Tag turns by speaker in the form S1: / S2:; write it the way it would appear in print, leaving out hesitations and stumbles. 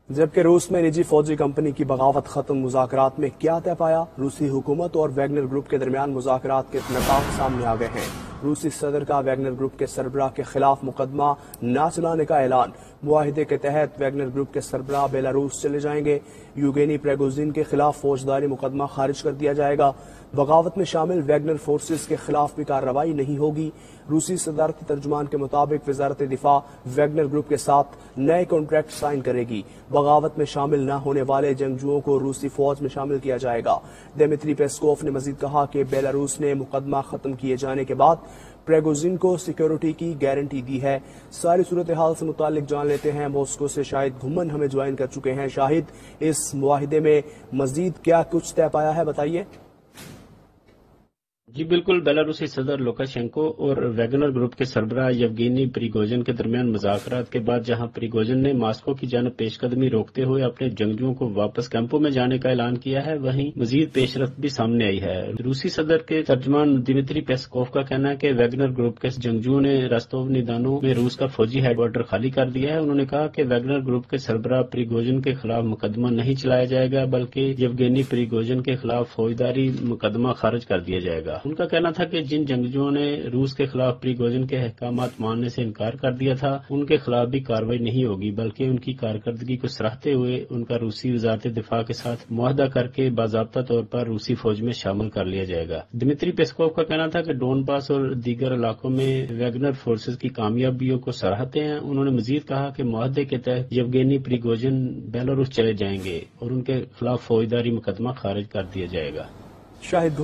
S1: जबकि रूस में निजी फौजी कंपनी की बगावत खत्म, मुज़ाकरात में क्या तय पाया? रूसी हुकूमत और वैगनर ग्रुप के दरमियान मुज़ाकरात के नकात सामने आ गए हैं। रूसी सदर का वैगनर ग्रुप के सरबराह के खिलाफ मुकदमा न चलाने का ऐलान। मुआहिदे के तहत वैगनर ग्रुप के सरबराह बेलारूस चले जाएंगे। यूगेनी प्रिगोजिन के खिलाफ फौजदारी मुकदमा खारिज कर दिया जाएगा। बगावत में शामिल वैगनर फोर्सेस के खिलाफ भी कार्रवाई नहीं होगी। रूसी सदारती तर्जुमान के मुताबिक वजारत दिफा वैगनर ग्रुप के साथ नए कॉन्ट्रैक्ट साइन करेगी। बगावत में शामिल न होने वाले जंगजुओं को रूसी फौज में शामिल किया जाएगा। दिमित्री पेस्कोव ने मजीद कहा कि बेलारूस ने मुकदमा खत्म किए जाने के बाद प्रिगोजिन को सिक्योरिटी की गारंटी दी है। सारी सूरत हाल से मुतालिक जान लेते हैं। मॉस्को से शाहिद घुमन हमें ज्वाइन कर चुके हैं। शाहिद, इस मुआहिदे में मजीद क्या कुछ तय पाया है, बताइए।
S2: जी बिल्कुल, बेलारूसी सदर लुकाशेंको और वैगनर ग्रुप के सरबराह येवगेनी प्रिगोजिन के दरमियान मुज़ाकरात के बाद जहां प्रिगोजिन ने मॉस्को की जानिब पेशकदमी रोकते हुए अपने जंगजुओं को वापस कैंपों में जाने का ऐलान किया है, वहीं मजीद पेशरफ्त भी सामने आई है। रूसी सदर के तर्जमान दिमित्री पेस्कोव का कहना है कि वैगनर ग्रुप के जंगजुओं ने रस्तोव निदानो में रूस का फौजी हेडक्वार्टर खाली कर दिया है। उन्होंने कहा कि वैगनर ग्रुप के सरबराह प्रिगोजिन के खिलाफ मुकदमा नहीं चलाया जाएगा, बल्कि येवगेनी प्रिगोजिन के खिलाफ फौजदारी मुकदमा खारिज कर दिया जाएगा। उनका कहना था कि जिन जंगजुओं ने रूस के खिलाफ प्रिगोजिन के अहकामात मानने से इनकार कर दिया था, उनके खिलाफ भी कार्रवाई नहीं होगी, बल्कि उनकी कारकर्दगी को सराहते हुए उनका रूसी वजारत दिफा के साथ मुआहदा करके बाज़ाब्ता तौर पर रूसी फौज में शामिल कर लिया जाएगा। दिमित्री पेस्कोव का कहना था कि डोनबास और दीगर इलाकों में वैगनर फोर्सेज की कामयाबियों को सराहते हैं। उन्होंने मजीद कहा कि मुआहदे के तहत येवगेनी प्रिगोजिन बेलारूस चले जाएंगे और उनके खिलाफ फौजदारी मुकदमा खारिज कर दिया जाएगा।
S1: शाहिद